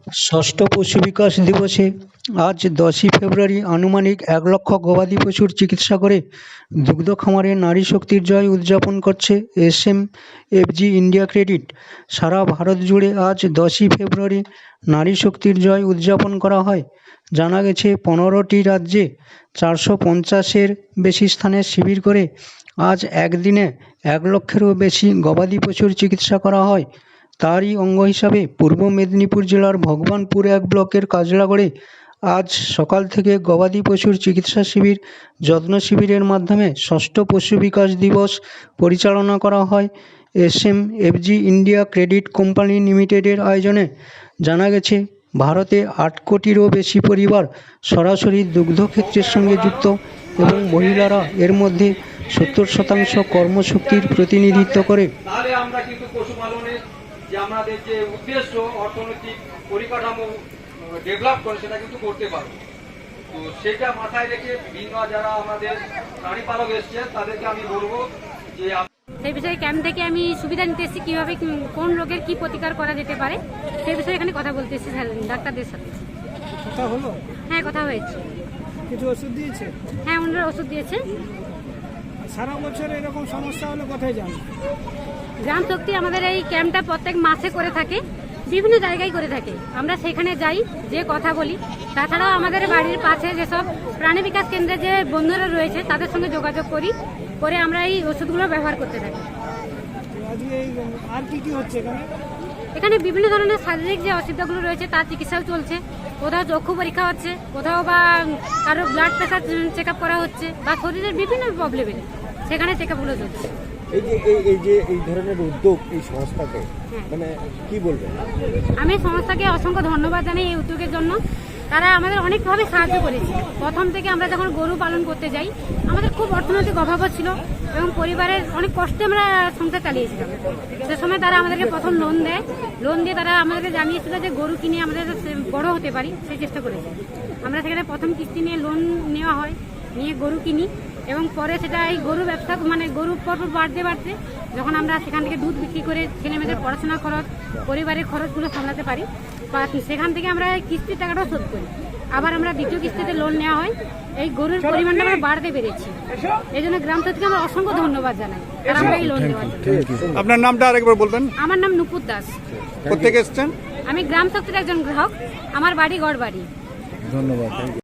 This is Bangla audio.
ষষ্ঠ পশু বিকাশ দিবসে আজ 10ই ফেব্রুয়ারি আনুমানিক 1 লক্ষ গবাদি পশুর চিকিৎসা করে দুগ্ধ খামারে নারী শক্তির জয় উদযাপন করছে এসএমএফজি ইন্ডিয়া ক্রেডিট। সারা ভারত জুড়ে আজ 10ই ফেব্রুয়ারি নারী শক্তির জয় উদযাপন করা হয়। জানা গেছে 15টি রাজ্যে 450-এর বেশি স্থানে শিবির করে আজ একদিনে 1 লক্ষেরও বেশি গবাদি পশুর চিকিৎসা করা হয়। তারই অঙ্গ হিসাবে পূর্ব মেদিনীপুর জেলার ভগবানপুর 1 ব্লকের কাজলাগড়ে আজ সকাল থেকে গবাদি পশুর চিকিৎসা শিবির, যত্ন শিবিরের মাধ্যমে ষষ্ঠ পশু বিকাশ দিবস পরিচালনা করা হয় এসএমএফজি ইন্ডিয়া ক্রেডিট কোম্পানি লিমিটেডের আয়োজনে। জানা গেছে ভারতে 8 কোটিরও বেশি পরিবার সরাসরি দুগ্ধক্ষেত্রের সঙ্গে যুক্ত এবং মহিলারা এর মধ্যে 70% কর্মশক্তির প্রতিনিধিত্ব করে। তাহলে আমরা কিন্তু পশুপালনের যে আমাদের যে উদ্দেশ্য অর্থনৈতিক পরিকাঠামো ডেভেলপ করে সেটা কিন্তু করতে পারবো। তো সেটা মাথায় রেখে বিভিন্ন যারা আমাদের প্রাণী পালক এসছে তাদেরকে আমি বলবো যে সেই বিষয়ে ক্যাম্প থেকে আমি সুবিধা নিতে এসেছি, কীভাবে কোন রোগের কি প্রতিকার করা যেতে পারে সেই বিষয়ে এখানে কথা বলতে এসেছি ডাক্তারদের সাথে। কথা হলো? হ্যাঁ, কথা হয়েছে। কিছু ওষুধ দিয়েছে? হ্যাঁ, ওনারা ওষুধ দিয়েছে। সারা বছর এরকম সমস্যা হলে কোথায় যান? গ্রাম শক্তি আমাদের এই ক্যাম্পটা প্রত্যেক মাসে করে থাকে, বিভিন্ন জায়গায় করে থাকে। আমরা সেখানে যাই, যে কথা বলি। তাছাড়াও আমাদের বাড়ির পাশে যেসব প্রাণী বিকাশ কেন্দ্রে যে বন্ধুরা রয়েছে তাদের সঙ্গে যোগাযোগ করে আমরা এই ওষুধগুলো ব্যবহার করতে থাকি। আজকে আর কি কি হচ্ছে এখানে? এখানে বিভিন্ন ধরনের শারীরিক যে অসুবিধাগুলো রয়েছে তার চিকিৎসাও চলছে। কোথাও চক্ষু পরীক্ষা হচ্ছে, কোথাও বা কারো ব্লাড প্রেশার চেক আপ করা হচ্ছে, বা শরীরের বিভিন্ন প্রবলেমের সেখানে চেক আপগুলো চলছে। এই ধরনের উদ্যোগ এই সংস্থাকে মানে কি বলবেন? আমি সংস্থাকে অসংখ্য ধন্যবাদ জানাই এই উদ্যোগের জন্য। তারা আমাদের অনেকভাবে সাহায্য করেছে। প্রথম থেকে আমরা যখন গরু পালন করতে যাই আমাদের খুব অর্থনৈতিক অভাব ছিল এবং পরিবারের অনেক কষ্টে আমরা সংসার চালিয়েছিলাম। সে সময় তারা আমাদেরকে প্রথম লোন দিয়ে তারা আমাদেরকে জানিয়েছিল যে গরু কিনে আমাদের বড় হতে পারি, সেই চেষ্টা করেছে। আমরা সেখানে প্রথম কিস্তি নিয়ে লোন নেওয়া হয়, নিয়ে গরু কিনি এবং পরে সেটা এই গরু ব্যবসা মানে গরু পরপর বাড়তে যখন আমরা সেখান থেকে দুধ বিক্রি করে ছেলে মেয়েদের পড়াশোনা খরচ, পরিবারের খরচগুলো সামলাতে পারি, সেখান থেকে আমরা কিস্তির টাকাটাও শোধ করি। আবার আমরা দ্বিতীয় কিস্তিতে লোন নেওয়া হয়। এই গরুর পরিমাণটা আমরা বাড়তে পেরেছি। এই জন্য গ্রাম থেকে আমরা অসংখ্য ধন্যবাদ জানাই আর আমরা এই লোন দেওয়ার জন্য। আপনার নামটা আরেকবার বলবেন? আমার নাম নুপুর দাস। কোথা থেকে এসেছেন? আমি গ্রাম শক্তির একজন গ্রাহক। আমার বাড়ি গড়বাড়ি। ধন্যবাদ।